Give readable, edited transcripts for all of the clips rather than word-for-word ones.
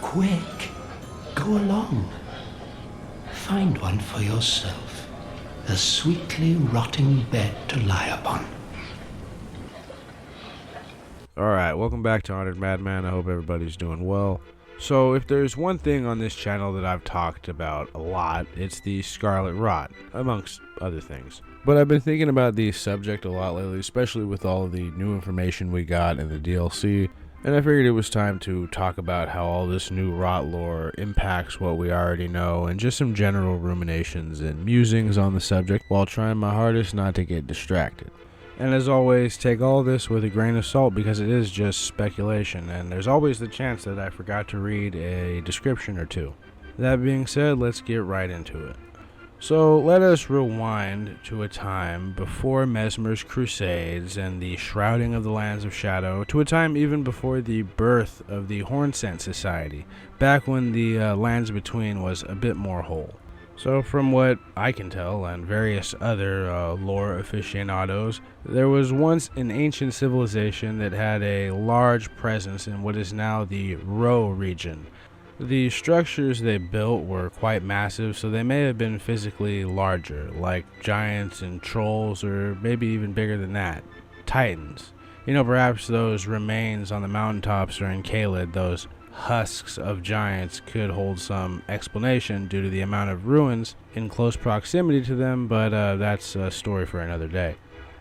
Quick, go along. Find one for yourself. A sweetly rotting bed to lie upon. Alright, welcome back to Honored Madman. I hope everybody's doing well. So, if there's one thing on this channel that I've talked about a lot, it's the Scarlet Rot, amongst other things. But I've been thinking about the subject a lot lately, especially with all of the new information we got in the DLC, and I figured it was time to talk about how all this new Rot lore impacts what we already know, and just some general ruminations and musings on the subject while trying my hardest not to get distracted. And as always, take all this with a grain of salt because it is just speculation, and there's always the chance that I forgot to read a description or two. That being said, let's get right into it. So let us rewind to a time before Messmer's Crusades and the shrouding of the Lands of Shadow, to a time even before the birth of the Hornsent Society, back when the Lands Between was a bit more whole. So from what I can tell, and various other lore aficionados, there was once an ancient civilization that had a large presence in what is now the Rauh region. The structures they built were quite massive, so they may have been physically larger, like giants and trolls, or maybe even bigger than that, titans. You know, perhaps those remains on the mountaintops or in Caelid, those husks of giants, could hold some explanation due to the amount of ruins in close proximity to them, but that's a story for another day.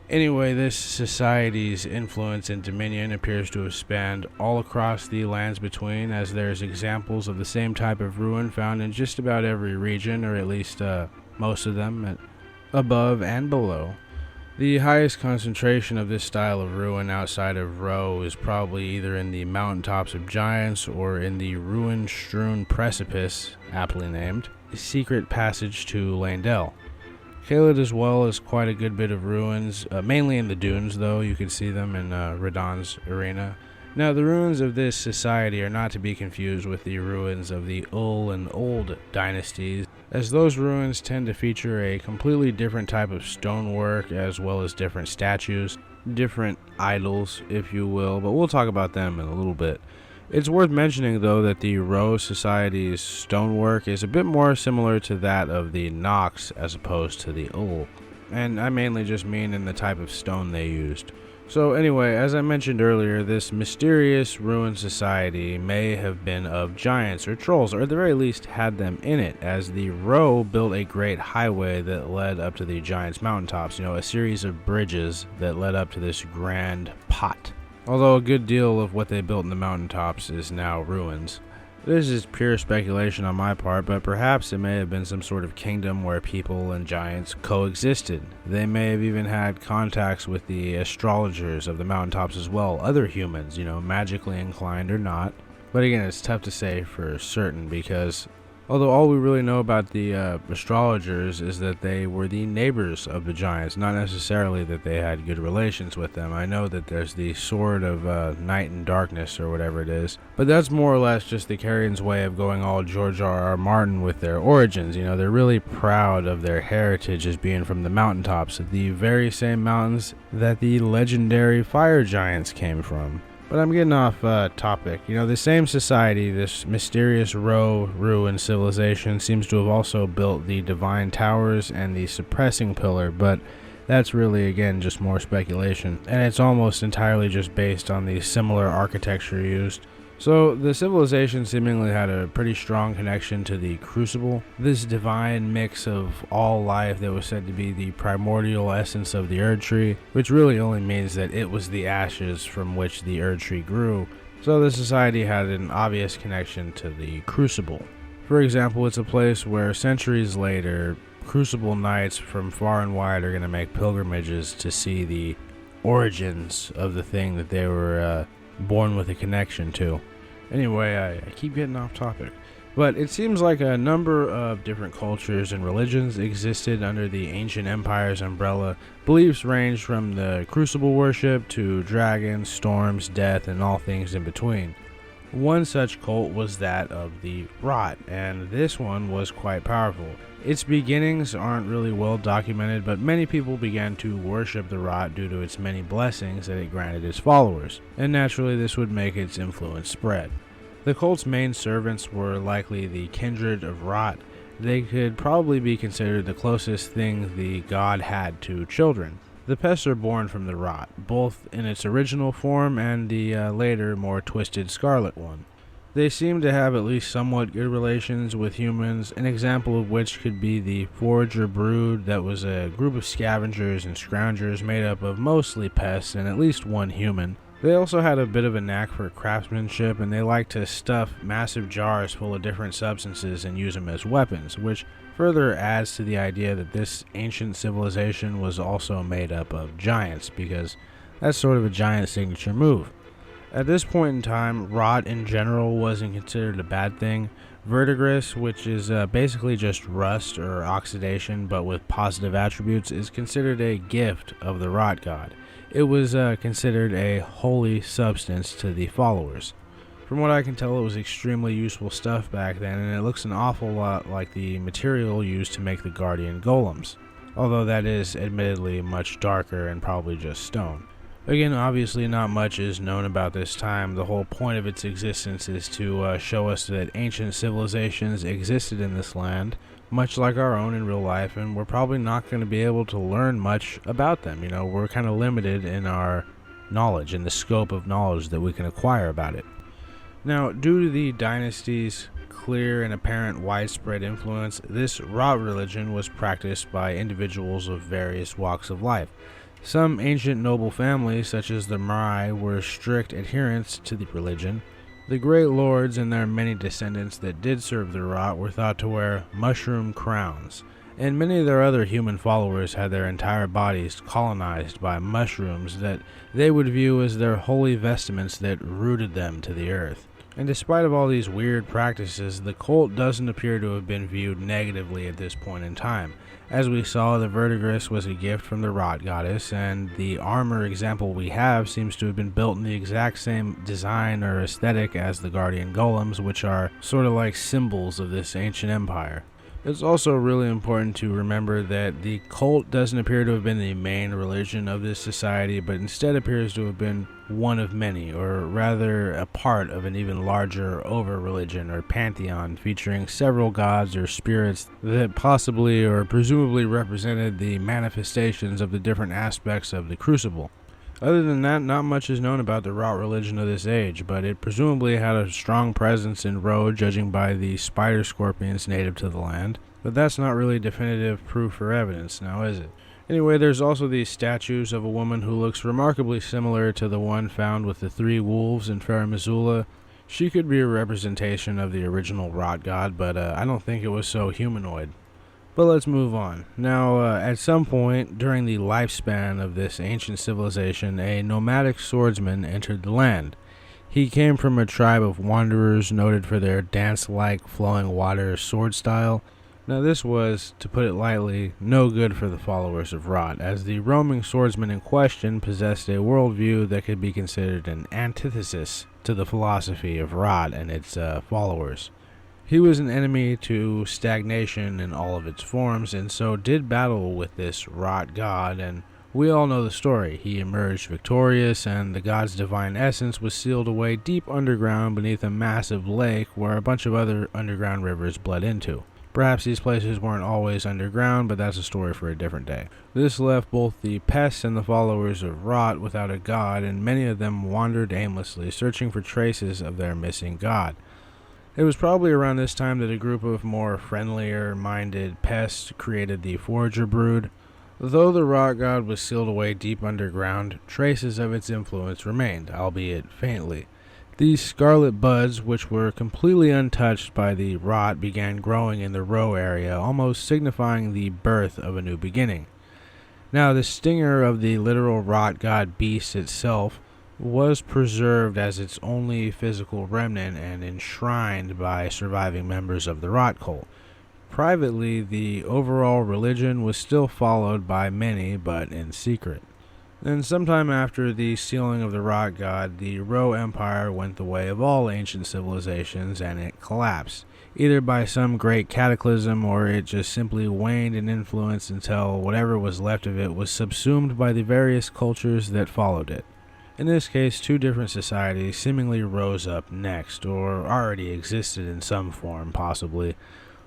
Anyway, this society's influence and dominion appears to have spanned all across the Lands Between, as there's examples of the same type of ruin found in just about every region, or at least most of them, above and below. The highest concentration of this style of ruin outside of Rauh is probably either in the mountaintops of giants or in the ruin-strewn precipice, aptly named, secret passage to Leyndell. Caelid as well is quite a good bit of ruins, mainly in the dunes though. You can see them in Radahn's arena. Now, the ruins of this society are not to be confused with the ruins of the Ul and Old Dynasties, as those ruins tend to feature a completely different type of stonework, as well as different statues, different idols, if you will, but we'll talk about them in a little bit. It's worth mentioning, though, that the Rauh Society's stonework is a bit more similar to that of the Nox as opposed to the Ul, and I mainly just mean in the type of stone they used. So anyway, as I mentioned earlier, this mysterious ruined society may have been of giants or trolls, or at the very least had them in it, as the Rauh built a great highway that led up to the giants' mountaintops, a series of bridges that led up to this grand pot. Although a good deal of what they built in the mountaintops is now ruins. This is pure speculation on my part, but perhaps it may have been some sort of kingdom where people and giants coexisted. They may have even had contacts with the astrologers of the mountaintops as well, other humans, magically inclined or not. But again, it's tough to say for certain because although all we really know about the astrologers is that they were the neighbors of the giants, not necessarily that they had good relations with them. I know that there's the Sword of Night and Darkness or whatever it is, but that's more or less just the Carrions' way of going all George R.R. Martin with their origins. They're really proud of their heritage as being from the mountaintops, the very same mountains that the legendary fire giants came from. But I'm getting off topic. The same society, this mysterious Rauh ruined civilization, seems to have also built the Divine Towers and the Suppressing Pillar, but that's really, again, just more speculation, and it's almost entirely just based on the similar architecture used. So, the civilization seemingly had a pretty strong connection to the Crucible, this divine mix of all life that was said to be the primordial essence of the Erd Tree, which really only means that it was the ashes from which the Erd Tree grew. So the society had an obvious connection to the Crucible. For example, it's a place where centuries later, Crucible Knights from far and wide are going to make pilgrimages to see the origins of the thing that they were born with a connection to. Anyway, I keep getting off topic. But it seems like a number of different cultures and religions existed under the ancient empire's umbrella. Beliefs ranged from the crucible worship to dragons, storms, death, and all things in between. One such cult was that of the Rot, and this one was quite powerful. Its beginnings aren't really well documented, but many people began to worship the Rot due to its many blessings that it granted its followers, and naturally this would make its influence spread. The cult's main servants were likely the kindred of Rot. They could probably be considered the closest thing the god had to children. The pests are born from the Rot, both in its original form and the later, more twisted scarlet one. They seem to have at least somewhat good relations with humans, an example of which could be the Forager Brood, that was a group of scavengers and scroungers made up of mostly pests and at least one human. They also had a bit of a knack for craftsmanship, and they liked to stuff massive jars full of different substances and use them as weapons, which further adds to the idea that this ancient civilization was also made up of giants, because that's sort of a giant signature move. At this point in time, rot in general wasn't considered a bad thing. Vertigris, which is basically just rust or oxidation but with positive attributes, is considered a gift of the rot god. It was considered a holy substance to the followers. From what I can tell, it was extremely useful stuff back then, and it looks an awful lot like the material used to make the guardian golems, although that is admittedly much darker and probably just stone. Again, obviously not much is known about this time. The whole point of its existence is to show us that ancient civilizations existed in this land, much like our own in real life, and we're probably not going to be able to learn much about them. You know, we're kind of limited in our knowledge and the scope of knowledge that we can acquire about it. Now, due to the dynasty's clear and apparent widespread influence, this Rot religion was practiced by individuals of various walks of life. Some ancient noble families, such as the Marai, were strict adherents to the religion. The great lords and their many descendants that did serve the Rot were thought to wear mushroom crowns, and many of their other human followers had their entire bodies colonized by mushrooms that they would view as their holy vestments that rooted them to the earth. And despite of all these weird practices, the cult doesn't appear to have been viewed negatively at this point in time. As we saw, the Vertigris was a gift from the Rot goddess, and the armor example we have seems to have been built in the exact same design or aesthetic as the guardian golems, which are sort of like symbols of this ancient empire. It's also really important to remember that the cult doesn't appear to have been the main religion of this society, but instead appears to have been one of many, or rather a part of an even larger over-religion or pantheon featuring several gods or spirits that possibly or presumably represented the manifestations of the different aspects of the Crucible. Other than that, not much is known about the Rot religion of this age, but it presumably had a strong presence in Rauh, judging by the spider scorpions native to the land. But that's not really definitive proof or evidence, now is it? Anyway, there's also these statues of a woman who looks remarkably similar to the one found with the 3 wolves in Fair Missoula. She could be a representation of the original Rot god, but I don't think it was so humanoid. But let's move on. Now, at some point during the lifespan of this ancient civilization, a nomadic swordsman entered the land. He came from a tribe of wanderers noted for their dance-like flowing water sword style. Now this was, to put it lightly, no good for the followers of Rot, as the roaming swordsman in question possessed a worldview that could be considered an antithesis to the philosophy of Rot and its followers. He was an enemy to stagnation in all of its forms, and so did battle with this Rot god, and we all know the story. He emerged victorious, and the god's divine essence was sealed away deep underground beneath a massive lake where a bunch of other underground rivers bled into. Perhaps these places weren't always underground, but that's a story for a different day. This left both the pests and the followers of Rot without a god, and many of them wandered aimlessly, searching for traces of their missing god. It was probably around this time that a group of more friendlier-minded pests created the Forager Brood. Though the Rot god was sealed away deep underground, traces of its influence remained, albeit faintly. These scarlet buds, which were completely untouched by the Rot, began growing in the Rauh area, almost signifying the birth of a new beginning. Now, the stinger of the literal Rot god beast itself was preserved as its only physical remnant and enshrined by surviving members of the Rot cult. Privately, the overall religion was still followed by many, but in secret. Then, sometime after the sealing of the Rot god, the Rauh Empire went the way of all ancient civilizations, and it collapsed, either by some great cataclysm or it just simply waned in influence until whatever was left of it was subsumed by the various cultures that followed it. In this case, two different societies seemingly rose up next, or already existed in some form, possibly.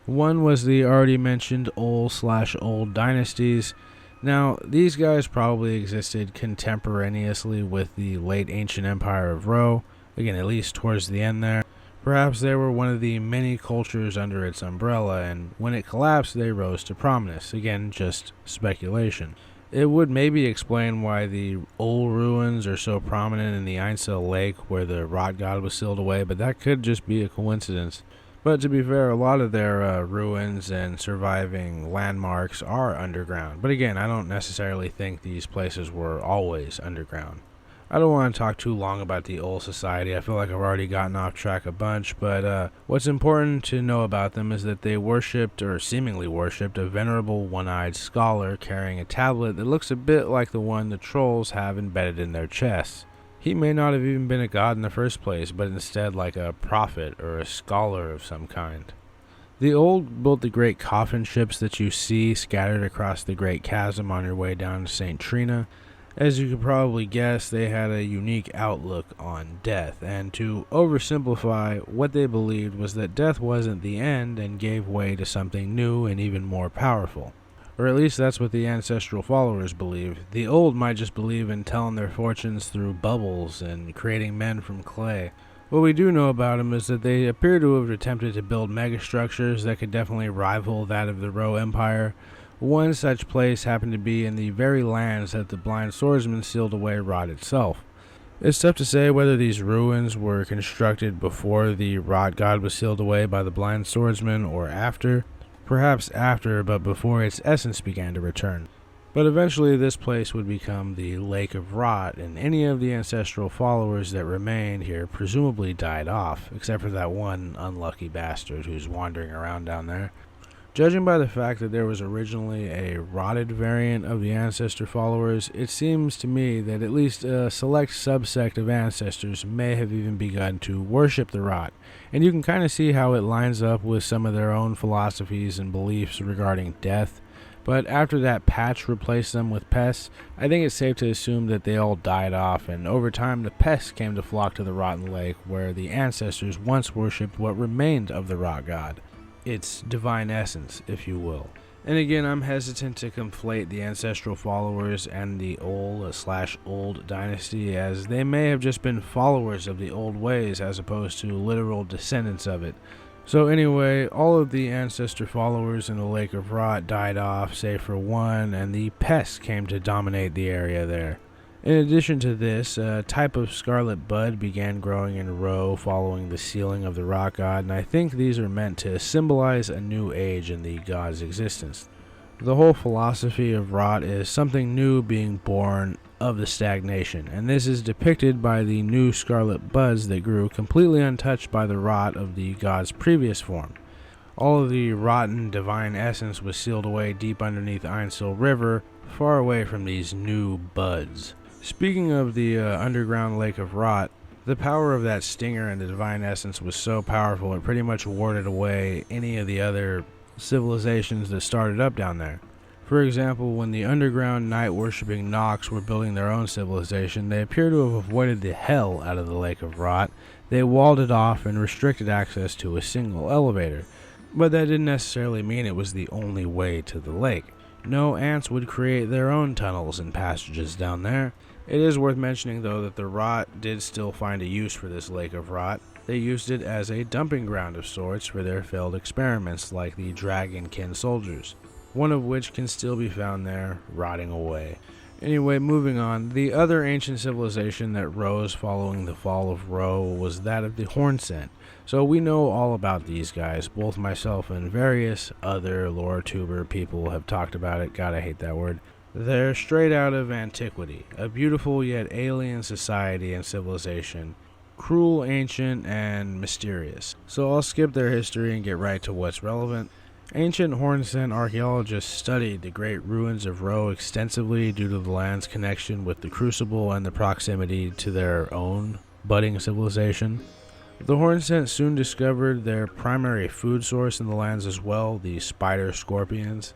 One was the already mentioned Old Dynasties. Now, these guys probably existed contemporaneously with the late ancient empire of Rauh, again, at least towards the end there. Perhaps they were one of the many cultures under its umbrella, and when it collapsed, they rose to prominence. Again, just speculation. It would maybe explain why the old ruins are so prominent in the Ainsel Lake where the Rot god was sealed away, but that could just be a coincidence. But to be fair, a lot of their ruins and surviving landmarks are underground. But again, I don't necessarily think these places were always underground. I don't want to talk too long about the old society. I feel like I've already gotten off track a bunch, but what's important to know about them is that they worshipped, or seemingly worshipped, a venerable one-eyed scholar carrying a tablet that looks a bit like the one the trolls have embedded in their chests. He may not have even been a god in the first place, but instead like a prophet or a scholar of some kind. The old built the great coffin ships that you see scattered across the Great Chasm on your way down to St. Trina. As you could probably guess, they had a unique outlook on death, and to oversimplify, what they believed was that death wasn't the end and gave way to something new and even more powerful. Or at least that's what the ancestral followers believed. The old might just believe in telling their fortunes through bubbles and creating men from clay. What we do know about them is that they appear to have attempted to build megastructures that could definitely rival that of the Rauh Empire. One such place happened to be in the very lands that the blind swordsman sealed away Rot itself. It's tough to say whether these ruins were constructed before the Rot god was sealed away by the blind swordsman or after. Perhaps after, but before its essence began to return. But eventually this place would become the Lake of Rot, and any of the ancestral followers that remained here presumably died off, except for that one unlucky bastard who's wandering around down there. Judging by the fact that there was originally a rotted variant of the ancestor followers, it seems to me that at least a select subsect of ancestors may have even begun to worship the Rot, and you can kind of see how it lines up with some of their own philosophies and beliefs regarding death. But after that patch replaced them with pests, I think it's safe to assume that they all died off, and over time the pests came to flock to the Rotten Lake, where the ancestors once worshipped what remained of the Rot god. Its divine essence, if you will. And again, I'm hesitant to conflate the ancestral followers and the Old Dynasty, as they may have just been followers of the old ways as opposed to literal descendants of it. So anyway, all of the ancestor followers in the Lake of Rot died off, save for one, and the pests came to dominate the area there. In addition to this, a type of scarlet bud began growing in Rauh following the sealing of the Rot god, and I think these are meant to symbolize a new age in the god's existence. The whole philosophy of Rot is something new being born of the stagnation, and this is depicted by the new scarlet buds that grew completely untouched by the rot of the god's previous form. All of the rotten divine essence was sealed away deep underneath Ainsel River, far away from these new buds. Speaking of the underground Lake of Rot, the power of that stinger and the divine essence was so powerful it pretty much warded away any of the other civilizations that started up down there. For example, when the underground night-worshipping Nox were building their own civilization, they appear to have avoided the hell out of the Lake of Rot. They walled it off and restricted access to a single elevator. But that didn't necessarily mean it was the only way to the lake. No, ants would create their own tunnels and passages down there. It is worth mentioning, though, that the Rot did still find a use for this Lake of Rot. They used it as a dumping ground of sorts for their failed experiments, like the Dragonkin soldiers, one of which can still be found there, rotting away. Anyway, moving on, the other ancient civilization that rose following the fall of Rauh was that of the Hornsent. So we know all about these guys. Both myself and various other lore tuber people have talked about it. God, I hate that word. They're straight out of antiquity, a beautiful yet alien society and civilization, cruel, ancient, and mysterious. So I'll skip their history and get right to what's relevant. Ancient Hornsent archaeologists studied the great ruins of Rauh extensively due to the land's connection with the Crucible and the proximity to their own budding civilization. The Hornsent soon discovered their primary food source in the lands as well, the spider scorpions.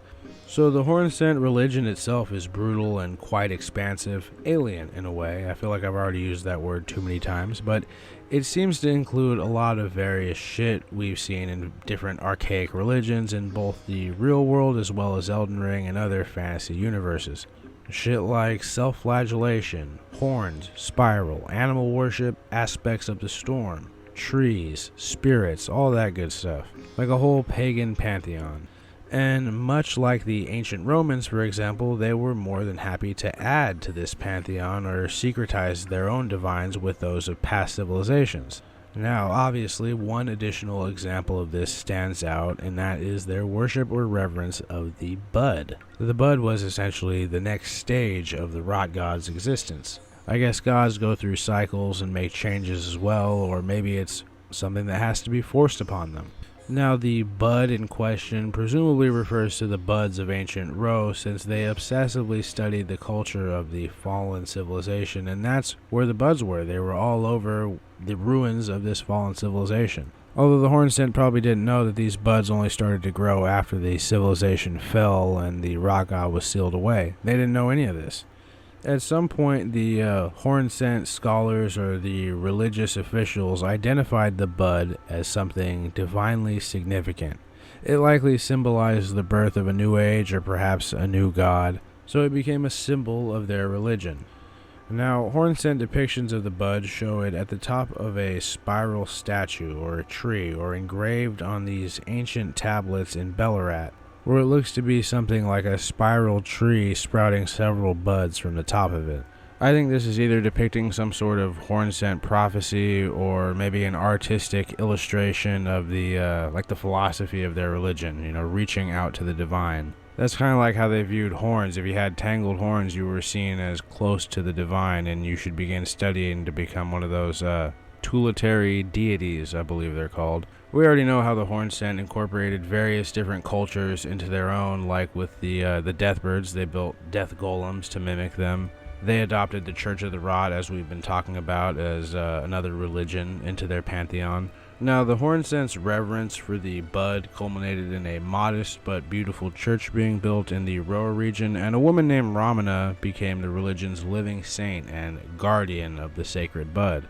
So the Hornsent religion itself is brutal and quite expansive, alien in a way. I feel like I've already used that word too many times, but it seems to include a lot of various shit we've seen in different archaic religions in both the real world as well as Elden Ring and other fantasy universes. Shit like self-flagellation, horns, spiral, animal worship, aspects of the storm, trees, spirits, all that good stuff. Like a whole pagan pantheon. And much like the ancient Romans, for example, they were more than happy to add to this pantheon or secretize their own divines with those of past civilizations. Now, obviously, one additional example of this stands out, and that is their worship or reverence of the Bud. The Bud was essentially the next stage of the Rot god's existence. I guess gods go through cycles and make changes as well, or maybe it's something that has to be forced upon them. Now, the Bud in question presumably refers to the Buds of ancient Rauh, since they obsessively studied the culture of the fallen civilization, and that's where the Buds were. They were all over the ruins of this fallen civilization. Although the Hornsent probably didn't know that these buds only started to grow after the civilization fell and the Rot god was sealed away. They didn't know any of this. At some point, the Hornsent scholars or the religious officials identified the bud as something divinely significant. It likely symbolized the birth of a new age or perhaps a new god, so it became a symbol of their religion. Now, Hornsent depictions of the bud show it at the top of a spiral statue or a tree, or engraved on these ancient tablets in Ballarat, where it looks to be something like a spiral tree sprouting several buds from the top of it. I think this is either depicting some sort of Hornsent prophecy or maybe an artistic illustration of the philosophy of their religion, reaching out to the divine. That's kind of like how they viewed horns. If you had tangled horns, you were seen as close to the divine, and you should begin studying to become one of those tutelary deities, I believe they're called. We already know how the Hornsent incorporated various different cultures into their own, like with the Deathbirds. They built death golems to mimic them. They adopted the Church of the Rot, as we've been talking about, as another religion into their pantheon. Now, the Hornsent's reverence for the bud culminated in a modest but beautiful church being built in the Rauh region, and a woman named Ramina became the religion's living saint and guardian of the sacred bud.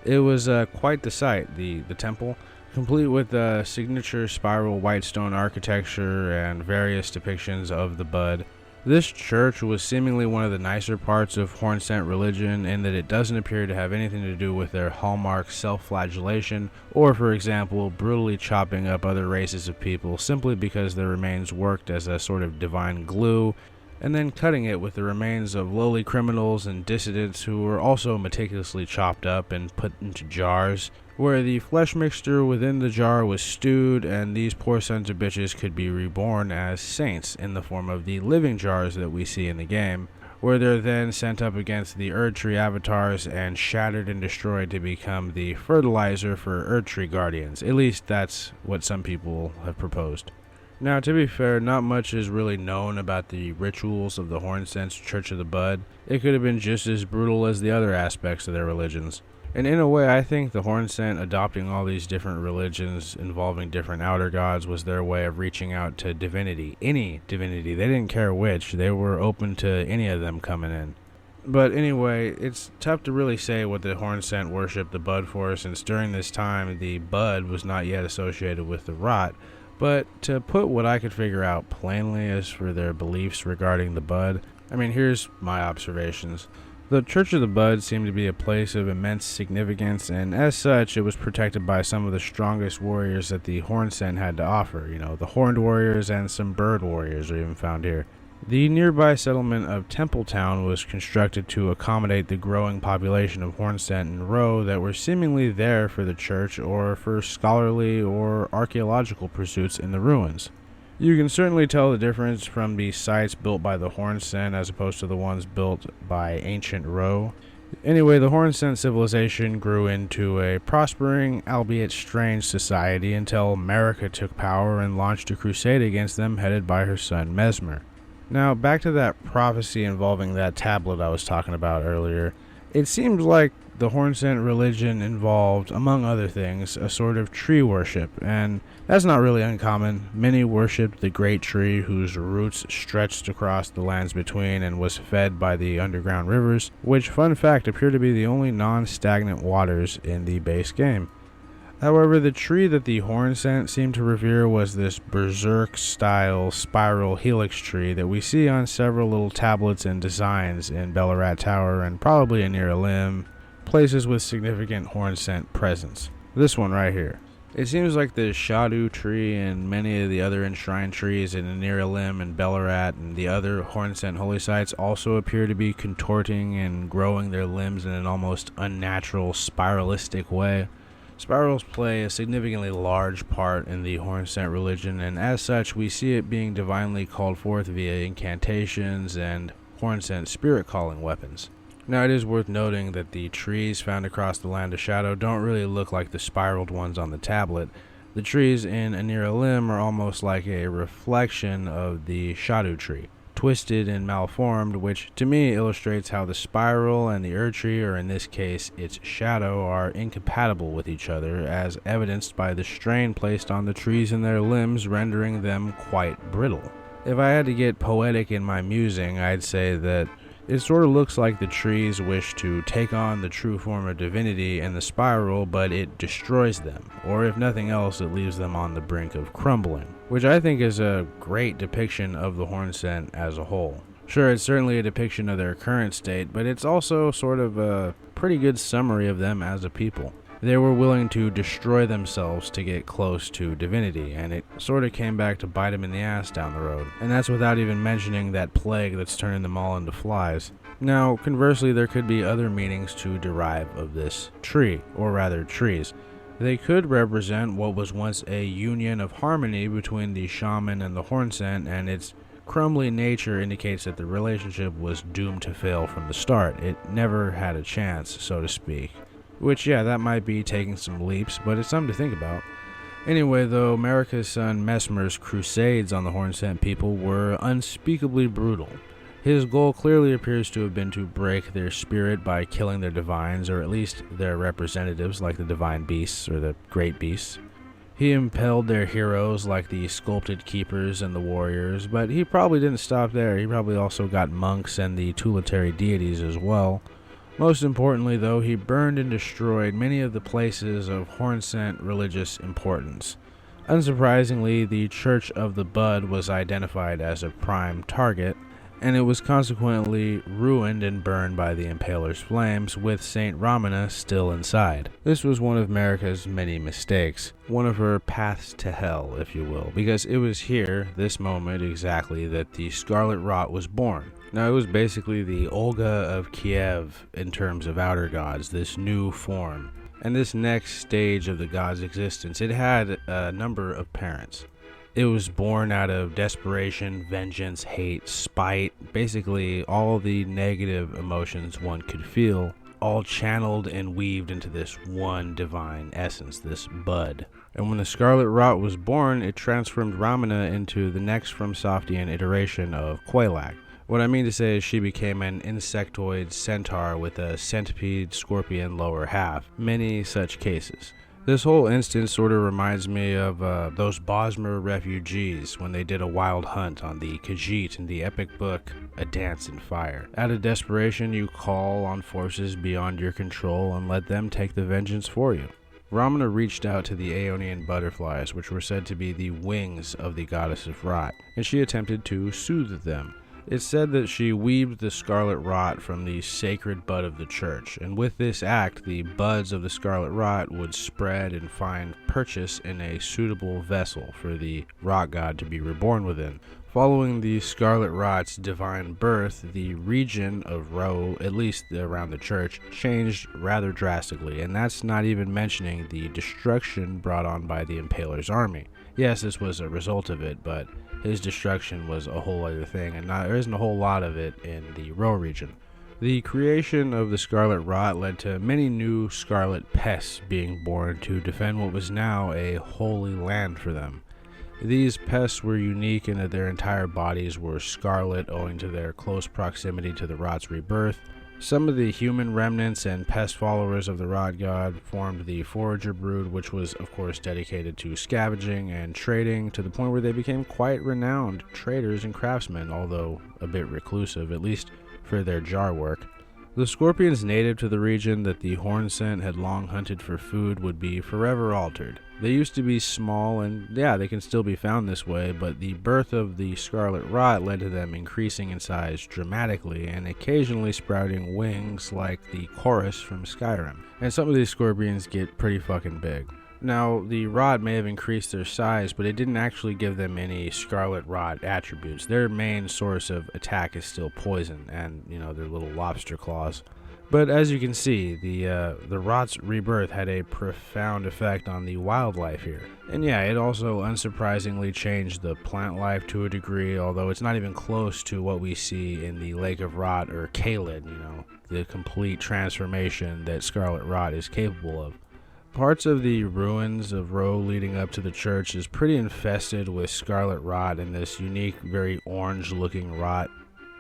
It was quite the sight, the temple, complete with signature spiral white stone architecture and various depictions of the bud. This church was seemingly one of the nicer parts of Hornsent religion in that it doesn't appear to have anything to do with their hallmark self-flagellation, or for example, brutally chopping up other races of people simply because their remains worked as a sort of divine glue, and then cutting it with the remains of lowly criminals and dissidents who were also meticulously chopped up and put into jars, where the flesh mixture within the jar was stewed, and these poor sons of bitches could be reborn as saints in the form of the living jars that we see in the game, where they're then sent up against the Erdtree avatars and shattered and destroyed to become the fertilizer for Erdtree guardians. At least that's what some people have proposed. Now, to be fair, not much is really known about the rituals of the Hornsent's Church of the Bud. It could have been just as brutal as the other aspects of their religions. And in a way, I think the Hornsent adopting all these different religions involving different outer gods was their way of reaching out to divinity. Any divinity. They didn't care which. They were open to any of them coming in. But anyway, it's tough to really say what the Hornsent worshipped the Bud for, since during this time the Bud was not yet associated with the Rot. But to put what I could figure out plainly as for their beliefs regarding the Bud, here's my observations. The Church of the Bud seemed to be a place of immense significance, and as such, it was protected by some of the strongest warriors that the Hornsent had to offer. The Horned Warriors and some Bird Warriors are even found here. The nearby settlement of Templetown was constructed to accommodate the growing population of Hornsent and Rauh that were seemingly there for the church or for scholarly or archaeological pursuits in the ruins. You can certainly tell the difference from the sites built by the Hornsent as opposed to the ones built by ancient Rauh. Anyway, the Hornsent civilization grew into a prospering, albeit strange society until Marika took power and launched a crusade against them headed by her son Mesmer. Now, back to that prophecy involving that tablet I was talking about earlier. It seems like The Hornsent religion involved, among other things, a sort of tree worship, and that's not really uncommon. Many worshipped the great tree whose roots stretched across the lands between and was fed by the underground rivers, which, fun fact, appear to be the only non-stagnant waters in the base game. However, the tree that the Hornsent seemed to revere was this berserk-style spiral helix tree that we see on several little tablets and designs in Ballarat Tower and probably in Near Limb, places with significant Hornsent presence. This one right here. It seems like the Shadow tree and many of the other enshrined trees in Near Limb and Ballarat and the other Hornsent holy sites also appear to be contorting and growing their limbs in an almost unnatural spiralistic way. Spirals play a significantly large part in the Hornsent religion, and as such we see it being divinely called forth via incantations and Hornsent spirit-calling weapons. Now it is worth noting that the trees found across the Land of Shadow don't really look like the spiraled ones on the tablet. The trees in Anira Lim are almost like a reflection of the Shadow tree, twisted and malformed, which to me illustrates how the spiral and the Erd-tree, or in this case its shadow, are incompatible with each other, as evidenced by the strain placed on the trees and their limbs, rendering them quite brittle. If I had to get poetic in my musing, I'd say that it sort of looks like the trees wish to take on the true form of divinity in the spiral, but it destroys them, or if nothing else, it leaves them on the brink of crumbling, which I think is a great depiction of the Hornsent as a whole. Sure, it's certainly a depiction of their current state, but it's also sort of a pretty good summary of them as a people. They were willing to destroy themselves to get close to divinity, and it sort of came back to bite them in the ass down the road. And that's without even mentioning that plague that's turning them all into flies. Now, conversely, there could be other meanings to derive of this tree, or rather trees. They could represent what was once a union of harmony between the shaman and the Hornsent, and its crumbly nature indicates that the relationship was doomed to fail from the start. It never had a chance, so to speak. Which, yeah, that might be taking some leaps, but it's something to think about. Anyway, though, America's son Mesmer's crusades on the Hornsent people were unspeakably brutal. His goal clearly appears to have been to break their spirit by killing their divines, or at least their representatives like the divine beasts or the great beasts. He impelled their heroes like the sculpted keepers and the warriors, but he probably didn't stop there. He probably also got monks and the tutelary deities as well. Most importantly, though, he burned and destroyed many of the places of Hornsent religious importance. Unsurprisingly, the Church of the Bud was identified as a prime target, and it was consequently ruined and burned by the Impaler's flames, with Saint Ramina still inside. This was one of Marika's many mistakes, one of her paths to hell, if you will, because it was here, this moment exactly, that the Scarlet Rot was born. Now, it was basically the Olga of Kiev in terms of outer gods, this new form. And this next stage of the god's existence, it had a number of parents. It was born out of desperation, vengeance, hate, spite, basically all the negative emotions one could feel, all channeled and weaved into this one divine essence, this bud. And when the Scarlet Rot was born, it transformed Ramina into the next from Softian iteration of Quelaag. What I mean to say is she became an insectoid centaur with a centipede scorpion lower half. Many such cases. This whole instance sort of reminds me of those Bosmer refugees when they did a wild hunt on the Khajiit in the epic book A Dance in Fire. Out of desperation, you call on forces beyond your control and let them take the vengeance for you. Ramina reached out to the Aeonian butterflies, which were said to be the wings of the goddess of Rot, and she attempted to soothe them. It's said that she weaved the Scarlet Rot from the sacred bud of the church, and with this act, the buds of the Scarlet Rot would spread and find purchase in a suitable vessel for the Rot god to be reborn within. Following the Scarlet Rot's divine birth, the region of Rauh, at least around the church, changed rather drastically, and that's not even mentioning the destruction brought on by the Impaler's army. Yes, this was a result of it, but his destruction was a whole other thing, and there isn't a whole lot of it in the Rauh region. The creation of the Scarlet Rot led to many new scarlet pests being born to defend what was now a holy land for them. These pests were unique in that their entire bodies were scarlet owing to their close proximity to the Rot's rebirth, Some of the human remnants and pest followers of the Rot god formed the Forager Brood, which was of course dedicated to scavenging and trading, to the point where they became quite renowned traders and craftsmen, although a bit reclusive, at least for their jar work. The scorpions native to the region that the Hornsent had long hunted for food would be forever altered. They used to be small, and yeah, they can still be found this way, but the birth of the Scarlet Rot led to them increasing in size dramatically and occasionally sprouting wings like the Chorus from Skyrim. And some of these scorpions get pretty fucking big. Now, the Rot may have increased their size, but it didn't actually give them any Scarlet Rot attributes. Their main source of attack is still poison and, their little lobster claws. But as you can see, the Rot's rebirth had a profound effect on the wildlife here. And yeah, it also unsurprisingly changed the plant life to a degree, although it's not even close to what we see in the Lake of Rot or Caelid, the complete transformation that Scarlet Rot is capable of. Parts of the ruins of Rauh leading up to the church is pretty infested with Scarlet Rot and this unique, very orange-looking rot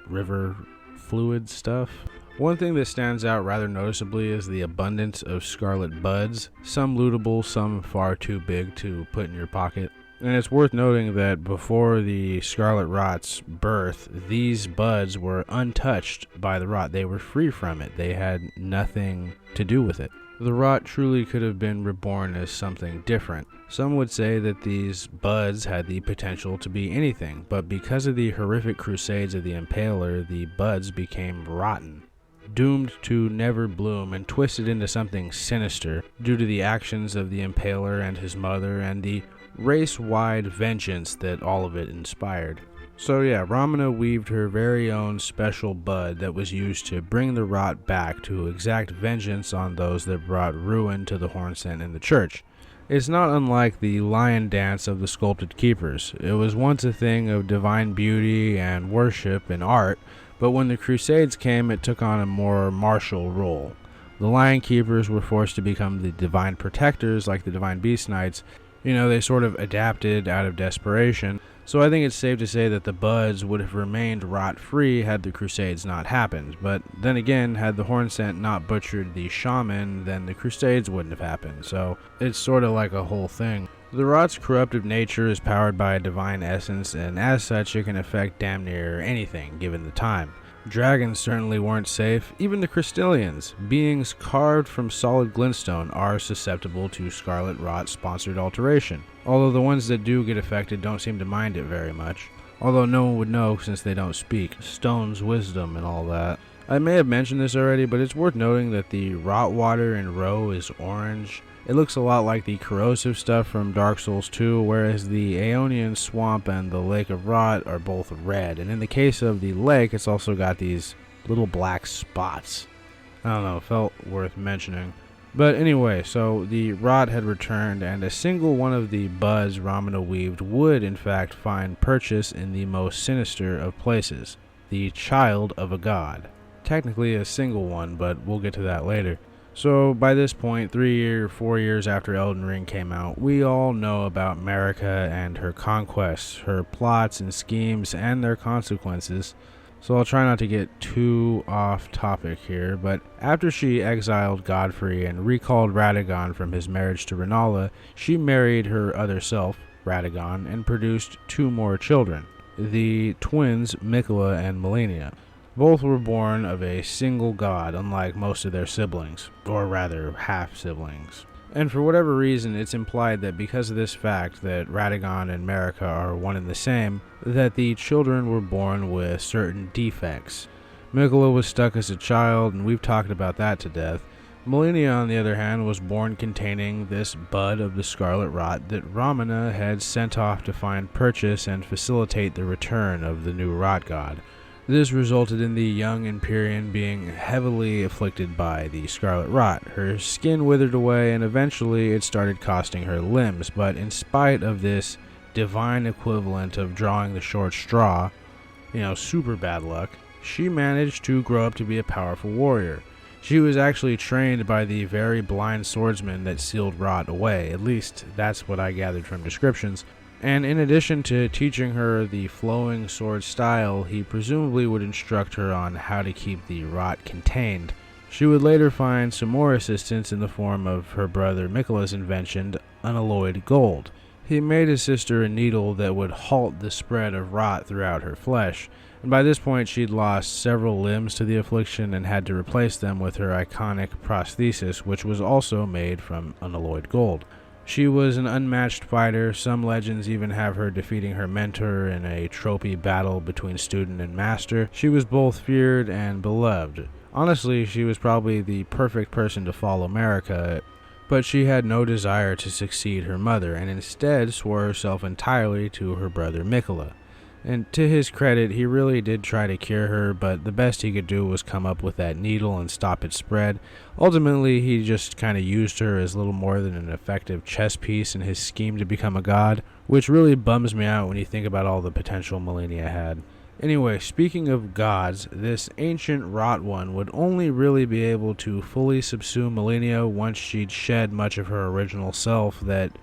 river fluid stuff. One thing that stands out rather noticeably is the abundance of scarlet buds, some lootable, some far too big to put in your pocket. And it's worth noting that before the Scarlet Rot's birth, these buds were untouched by the Rot. They were free from it. They had nothing to do with it. The Rot truly could have been reborn as something different. Some would say that these buds had the potential to be anything, but because of the horrific crusades of the Impaler, the buds became rotten, doomed to never bloom and twisted into something sinister due to the actions of the Impaler and his mother and the race-wide vengeance that all of it inspired. So yeah, Ramina weaved her very own special bud that was used to bring the Rot back to exact vengeance on those that brought ruin to the Hornsent and the church. It's not unlike the lion dance of the sculpted keepers. It was once a thing of divine beauty and worship and art, but when the Crusades came, it took on a more martial role. The lion keepers were forced to become the divine protectors like the divine beast knights. They sort of adapted out of desperation. So I think it's safe to say that the buds would have remained rot-free had the Crusades not happened. But then again, had the Hornsent not butchered the shaman, then the Crusades wouldn't have happened. So it's sort of like a whole thing. The Rot's corruptive nature is powered by a divine essence, and as such it can affect damn near anything given the time. Dragons certainly weren't safe. Even the Crystallians, beings carved from solid glintstone, are susceptible to Scarlet Rot-sponsored alteration, although the ones that do get affected don't seem to mind it very much. Although no one would know since they don't speak. Stone's wisdom and all that. I may have mentioned this already, but it's worth noting that the Rot water in Rauh is orange. It looks a lot like the corrosive stuff from Dark Souls 2, whereas the Aeonian swamp and the Lake of Rot are both red. And in the case of the lake, it's also got these little black spots. I don't know, felt worth mentioning. But anyway, so the Rot had returned, and a single one of the buds Ramina weaved would in fact find purchase in the most sinister of places, the child of a god. Technically a single one, but we'll get to that later. So by this point, 3 or 4 years after Elden Ring came out, we all know about Marika and her conquests, her plots and schemes, and their consequences. So I'll try not to get too off topic here, but after she exiled Godfrey and recalled Radagon from his marriage to Rennala, she married her other self, Radagon, and produced 2 more children, the twins Miquella and Malenia. Both were born of a single god, unlike most of their siblings, or rather half-siblings. And for whatever reason, it's implied that because of this fact that Radagon and Marika are one and the same, that the children were born with certain defects. Miquella was stuck as a child, and we've talked about that to death. Malenia, on the other hand, was born containing this bud of the Scarlet Rot that Ramina had sent off to find purchase and facilitate the return of the new Rot god. This resulted in the young Empyrean being heavily afflicted by the Scarlet Rot. Her skin withered away, and eventually it started costing her limbs, but in spite of this divine equivalent of drawing the short straw, super bad luck, she managed to grow up to be a powerful warrior. She was actually trained by the very blind swordsman that sealed Rot away, at least that's what I gathered from descriptions. And in addition to teaching her the flowing sword style, he presumably would instruct her on how to keep the rot contained. She would later find some more assistance in the form of her brother Miquella's invention, Unalloyed gold. He made his sister a needle that would halt the spread of rot throughout her flesh, and by this point she'd lost several limbs to the affliction and had to replace them with her iconic prosthesis, which was also made from unalloyed gold. She was an unmatched fighter. Some legends even have her defeating her mentor in a trophy battle between student and master. She was both feared and beloved. Honestly, she was probably the perfect person to follow America, but she had no desire to succeed her mother, and instead swore herself entirely to her brother Miquella. And to his credit, he really did try to cure her, but the best he could do was come up with that needle and stop its spread. Ultimately, he just kind of used her as little more than an effective chess piece in his scheme to become a god, which really bums me out when you think about all the potential Malenia had. Anyway, speaking of gods, this ancient rot one would only really be able to fully subsume Malenia once she'd shed much of her original self. That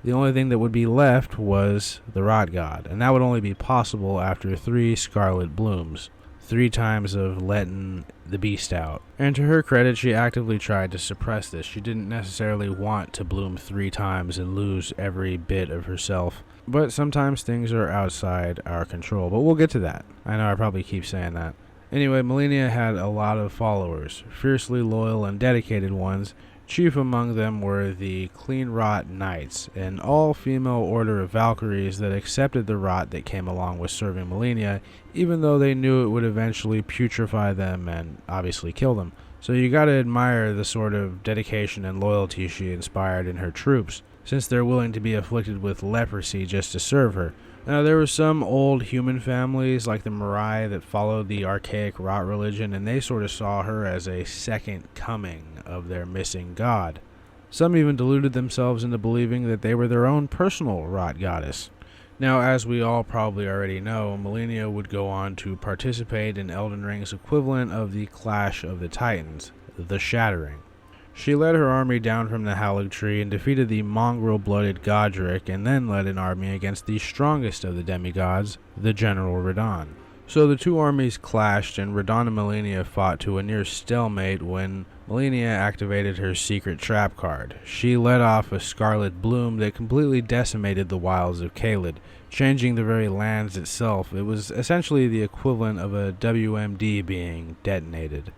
the only thing that would be left was the rot god, and that would only be possible after 3 scarlet blooms, 3 times of letting the beast out. And to her credit, she actively tried to suppress this. She didn't necessarily want to bloom 3 times and lose every bit of herself. But sometimes things are outside our control, but we'll get to that. I know I probably keep saying that. Anyway, Malenia had a lot of followers, fiercely loyal and dedicated ones. Chief among them were the Clean Rot Knights, an all-female order of Valkyries that accepted the rot that came along with serving Malenia, even though they knew it would eventually putrefy them and obviously kill them. So you gotta admire the sort of dedication and loyalty she inspired in her troops, since they're willing to be afflicted with leprosy just to serve her. Now, there were some old human families like the Marai that followed the archaic Rot religion, and they sort of saw her as a second coming of their missing god. Some even deluded themselves into believing that they were their own personal Rot goddess. Now, as we all probably already know, Malenia would go on to participate in Elden Ring's equivalent of the Clash of the Titans, the Shattering. She led her army down from the Halig Tree and defeated the mongrel-blooded Godric, and then led an army against the strongest of the demigods, the General Radahn. So the 2 armies clashed, and Radahn and Malenia fought to a near stalemate when Malenia activated her secret trap card. She let off a scarlet bloom that completely decimated the wilds of Caelid, changing the very lands itself. It was essentially the equivalent of a WMD being detonated.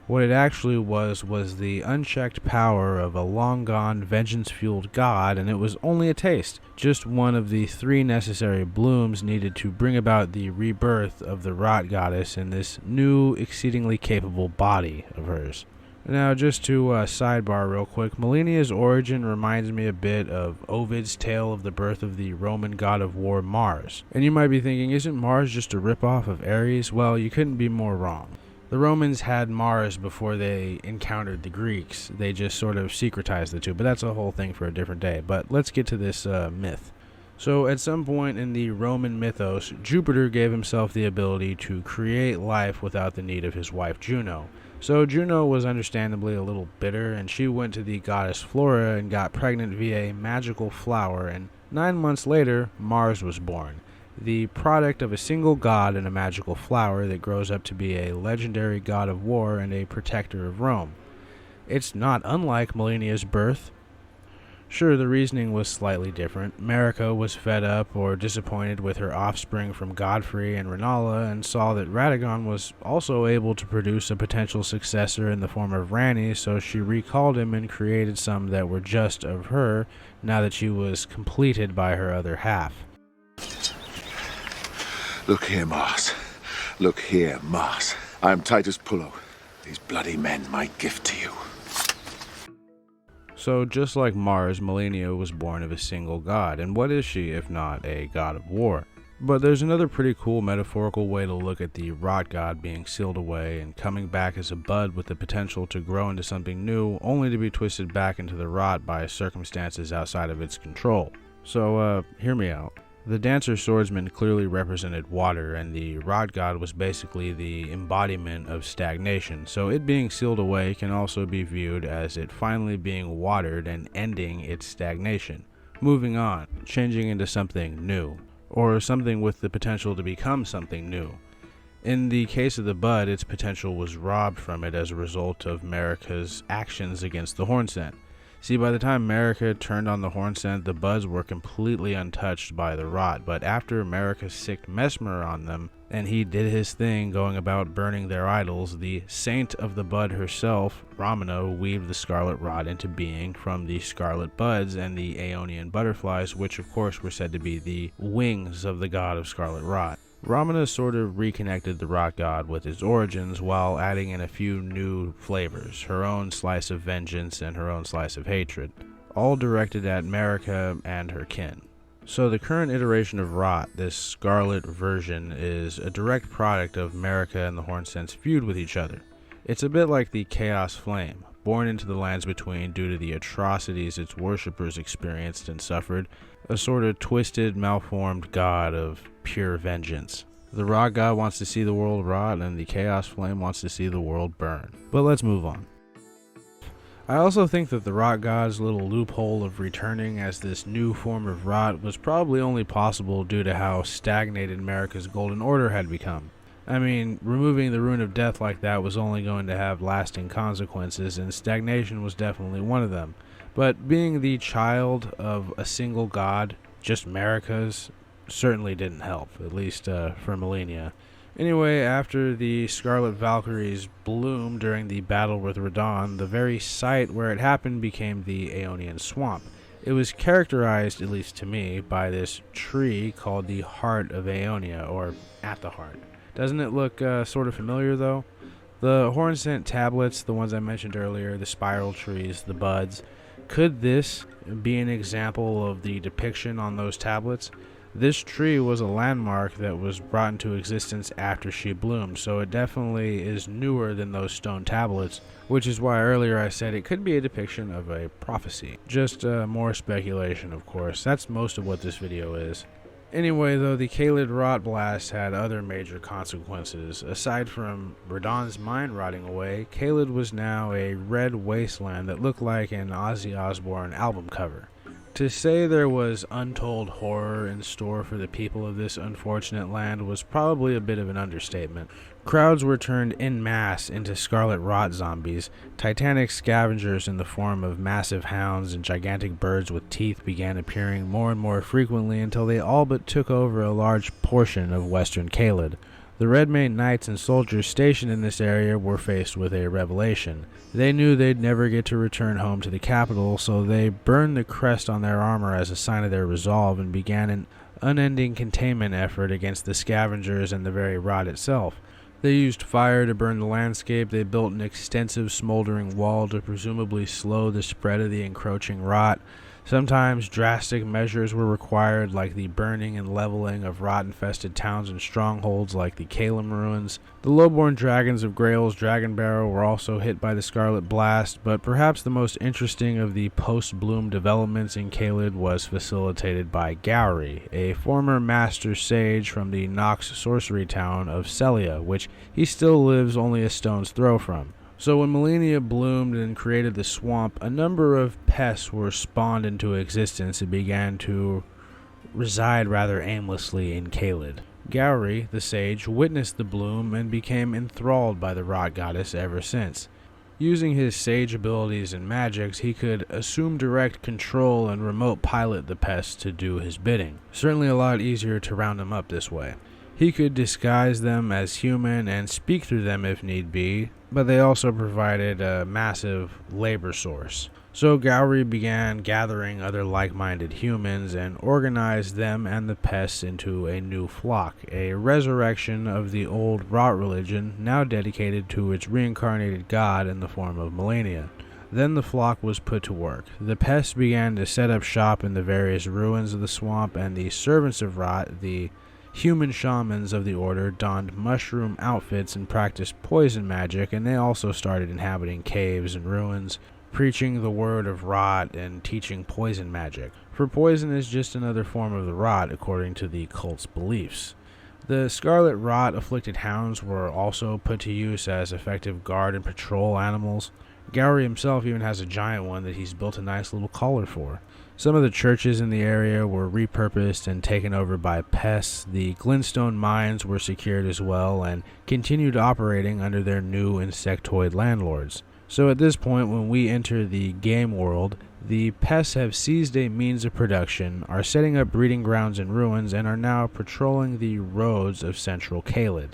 What it actually was the unchecked power of a long-gone, vengeance-fueled god, and it was only a taste, just one of the 3 necessary blooms needed to bring about the rebirth of the Rot goddess in this new, exceedingly capable body of hers. Now, just to sidebar real quick, Malenia's origin reminds me a bit of Ovid's tale of the birth of the Roman god of war Mars. And you might be thinking, isn't Mars just a ripoff of Ares? Well, you couldn't be more wrong. The Romans had Mars before they encountered the Greeks. They just sort of secretized the two, but that's a whole thing for a different day. But let's get to this myth. So at some point in the Roman mythos, Jupiter gave himself the ability to create life without the need of his wife Juno. So Juno was understandably a little bitter, and she went to the goddess Flora and got pregnant via a magical flower, and 9 months later, Mars was born, the product of a single god and a magical flower that grows up to be a legendary god of war and a protector of Rome. It's not unlike Malenia's birth. Sure, the reasoning was slightly different. Marika was fed up or disappointed with her offspring from Godfrey and Rennala and saw that Radagon was also able to produce a potential successor in the form of Ranni, so she recalled him and created some that were just of her now that she was completed by her other half. Look here, Mars. Look here, Mars. I am Titus Pullo. These bloody men, my gift to you. So just like Mars, Malenia was born of a single god, and what is she if not a god of war? But there's another pretty cool metaphorical way to look at the Rot god being sealed away and coming back as a bud with the potential to grow into something new, only to be twisted back into the Rot by circumstances outside of its control. So, hear me out. The Dancer Swordsman clearly represented water, and the Rot god was basically the embodiment of stagnation, so it being sealed away can also be viewed as it finally being watered and ending its stagnation. moving on, changing into something new, or something with the potential to become something new. In the case of the bud, its potential was robbed from it as a result of Marika's actions against the Hornsent. See, by the time Marika turned on the Hornsent, the buds were completely untouched by the rot, but after Marika sicked Mesmer on them, and he did his thing going about burning their idols, the saint of the bud herself, Ramina, weaved the Scarlet Rot into being from the scarlet buds and the Aeonian butterflies, which of course were said to be the wings of the god of Scarlet Rot. Ramina sort of reconnected the Rot god with his origins while adding in a few new flavors, her own slice of vengeance and her own slice of hatred, all directed at Marika and her kin. So the current iteration of Rot, this scarlet version, is a direct product of Marika and the Hornsent's feud with each other. It's a bit like the Chaos Flame, born into the lands between due to the atrocities its worshippers experienced and suffered, a sort of twisted, malformed god of pure vengeance. The Rot god wants to see the world rot, and the Chaos Flame wants to see the world burn. But let's move on. I also think that the Rot god's little loophole of returning as this new form of Rot was probably only possible due to how stagnated Marika's Golden Order had become. I mean, removing the Rune of Death like that was only going to have lasting consequences, and stagnation was definitely one of them. But being the child of a single god, just Marika's, certainly didn't help, at least for Malenia. Anyway, after the Scarlet Valkyries bloomed during the battle with Radahn, the very site where it happened became the Aeonian Swamp. It was characterized, at least to me, by this tree called the Heart of Aeonia, or At the Heart. Doesn't it look sort of familiar, though? The Hornsent tablets, the ones I mentioned earlier, the spiral trees, the buds, could this be an example of the depiction on those tablets? This tree was a landmark that was brought into existence after she bloomed, so it definitely is newer than those stone tablets, which is why earlier I said it could be a depiction of a prophecy. Just more speculation, of course. That's most of what this video is. Anyway, though, the Caelid Rot Blast had other major consequences. Aside from Radahn's mind rotting away, Caelid was now a red wasteland that looked like an Ozzy Osbourne album cover. To say there was untold horror in store for the people of this unfortunate land was probably a bit of an understatement. Crowds were turned en masse into Scarlet Rot zombies. Titanic scavengers in the form of massive hounds and gigantic birds with teeth began appearing more and more frequently until they all but took over a large portion of western Caelid. The Redmane knights and soldiers stationed in this area were faced with a revelation. They knew they'd never get to return home to the capital, so they burned the crest on their armor as a sign of their resolve and began an unending containment effort against the scavengers and the very rot itself. They used fire to burn the landscape. They built an extensive smoldering wall to presumably slow the spread of the encroaching rot. Sometimes drastic measures were required, like the burning and leveling of rot-infested towns and strongholds like the Caelid ruins. The lowborn dragons of Grail's Dragon Barrow were also hit by the Scarlet Blast, but perhaps the most interesting of the post-bloom developments in Caelid was facilitated by Gowry, a former master sage from the Nox sorcery town of Celia, which he still lives only a stone's throw from. So when Malenia bloomed and created the swamp, a number of pests were spawned into existence and began to reside rather aimlessly in Caelid. Gowry, the sage, witnessed the bloom and became enthralled by the Rot goddess ever since. Using his sage abilities and magics, he could assume direct control and remote pilot the pests to do his bidding. Certainly a lot easier to round them up this way. He could disguise them as human and speak through them if need be, but they also provided a massive labor source. So Gowry began gathering other like-minded humans and organized them and the pests into a new flock, a resurrection of the old Rot religion, now dedicated to its reincarnated god in the form of Malenia. Then the flock was put to work. The pests began to set up shop in the various ruins of the swamp, and the servants of Rot, the human shamans of the order, donned mushroom outfits and practiced poison magic, and they also started inhabiting caves and ruins, preaching the word of Rot and teaching poison magic. For poison is just another form of the Rot, according to the cult's beliefs. The Scarlet Rot afflicted hounds were also put to use as effective guard and patrol animals. Gowry himself even has a giant one that he's built a nice little collar for. Some of the churches in the area were repurposed and taken over by pests. The glintstone mines were secured as well and continued operating under their new insectoid landlords. So at this point, when we enter the game world, the pests have seized a means of production, are setting up breeding grounds in ruins, and are now patrolling the roads of central Caelid.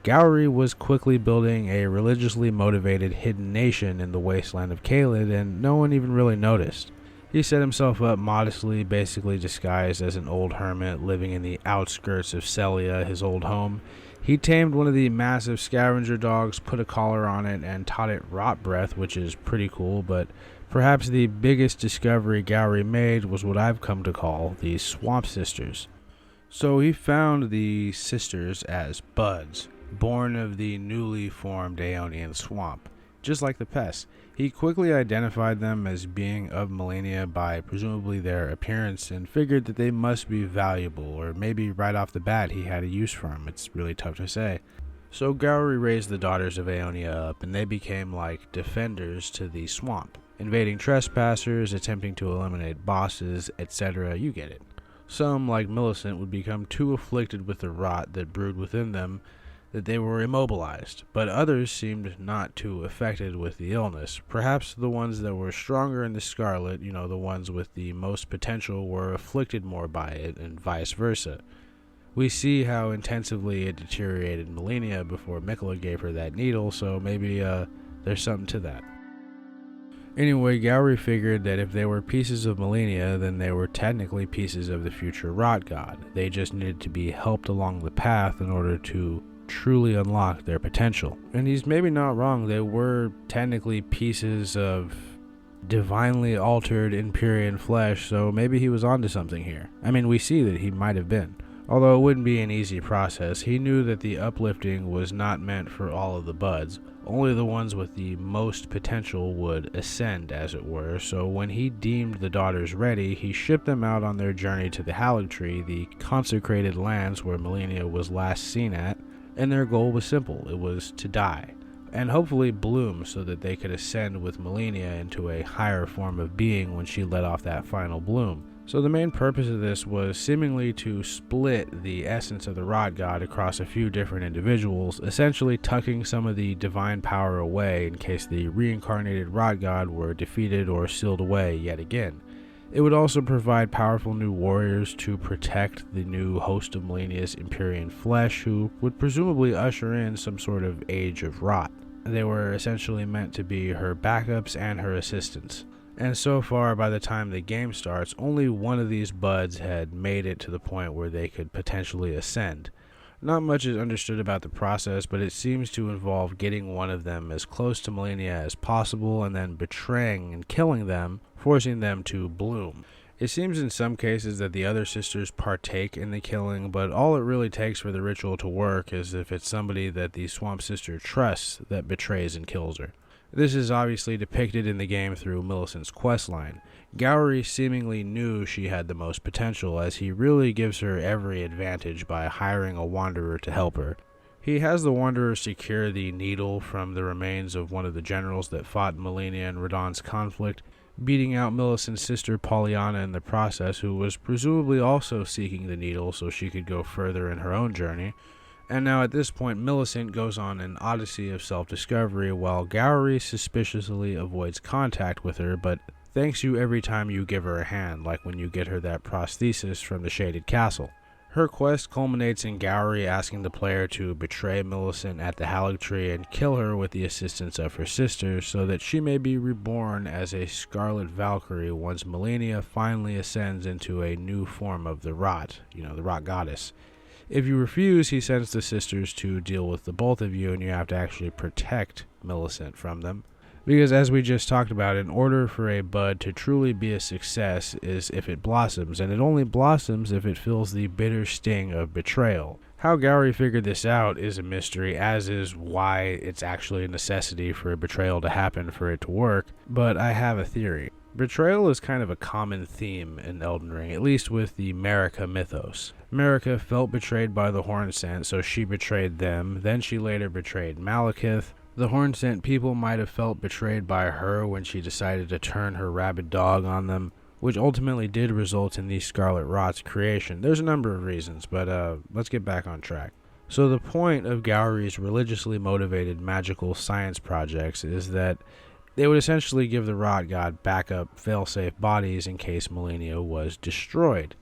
Gowry was quickly building a religiously motivated hidden nation in the wasteland of Caelid, and no one even really noticed. He set himself up modestly, basically disguised as an old hermit living in the outskirts of Celia, his old home. He tamed one of the massive scavenger dogs, put a collar on it, and taught it rot breath, which is pretty cool, but perhaps the biggest discovery Gowry made was what I've come to call the Swamp Sisters. So he found the sisters as buds, born of the newly formed Aeonian swamp, just like the pests. He quickly identified them as being of Malenia by presumably their appearance and figured that they must be valuable, or maybe right off the bat he had a use for them. It's really tough to say. So Gowry raised the daughters of Aeonia up, and they became like defenders to the swamp, invading trespassers, attempting to eliminate bosses, etc. You get it. Some, like Millicent, would become too afflicted with the rot that brewed within them that they were immobilized, but others seemed not too affected with the illness. Perhaps the ones that were stronger in the scarlet, the ones with the most potential, were afflicted more by it, and vice versa. We see how intensively it deteriorated Malenia before Miquella gave her that needle, so maybe there's something to that. Anyway, Gowry figured that if they were pieces of Malenia, then they were technically pieces of the future Rot god. They just needed to be helped along the path in order to truly unlock their potential. And he's maybe not wrong, they were technically pieces of divinely altered Empyrean flesh, so maybe he was onto something here. I mean, we see that he might have been. Although it wouldn't be an easy process, he knew that the uplifting was not meant for all of the buds. Only the ones with the most potential would ascend, as it were, so when he deemed the daughters ready, he shipped them out on their journey to the Haligtree, the consecrated lands where Malenia was last seen at, and their goal was simple. It was to die, and hopefully bloom so that they could ascend with Malenia into a higher form of being when she let off that final bloom. So the main purpose of this was seemingly to split the essence of the Rot god across a few different individuals, essentially tucking some of the divine power away in case the reincarnated Rot god were defeated or sealed away yet again. It would also provide powerful new warriors to protect the new host of Malenia's Empyrean flesh, who would presumably usher in some sort of age of rot. They were essentially meant to be her backups and her assistants. And so far, by the time the game starts, only one of these buds had made it to the point where they could potentially ascend. Not much is understood about the process, but it seems to involve getting one of them as close to Malenia as possible and then betraying and killing them, forcing them to bloom. It seems in some cases that the other sisters partake in the killing, but all it really takes for the ritual to work is if it's somebody that the Swamp Sister trusts that betrays and kills her. This is obviously depicted in the game through Millicent's questline. Gowry seemingly knew she had the most potential, as he really gives her every advantage by hiring a wanderer to help her. He has the wanderer secure the needle from the remains of one of the generals that fought Malenia and Radon's conflict, beating out Millicent's sister Pollyanna in the process, who was presumably also seeking the needle so she could go further in her own journey. And now at this point, Millicent goes on an odyssey of self-discovery while Gowry suspiciously avoids contact with her, but thanks you every time you give her a hand, like when you get her that prosthesis from the Shaded Castle. Her quest culminates in Gowry asking the player to betray Millicent at the Haligtree and kill her with the assistance of her sister so that she may be reborn as a Scarlet Valkyrie once Malenia finally ascends into a new form of the Rot, the Rot goddess. If you refuse, he sends the sisters to deal with the both of you, and you have to actually protect Millicent from them. Because as we just talked about, in order for a bud to truly be a success is if it blossoms, and it only blossoms if it feels the bitter sting of betrayal. How Gowry figured this out is a mystery, as is why it's actually a necessity for a betrayal to happen for it to work, but I have a theory. Betrayal is kind of a common theme in Elden Ring, at least with the Marika mythos. Marika felt betrayed by the Hornsent, so she betrayed them. Then she later betrayed Malekith. The Hornsent people might have felt betrayed by her when she decided to turn her rabid dog on them, which ultimately did result in the Scarlet Rot's creation. There's a number of reasons, but let's get back on track. So the point of Gowry's religiously motivated magical science projects is that they would essentially give the Rot god backup, fail-safe bodies in case Malenia was destroyed.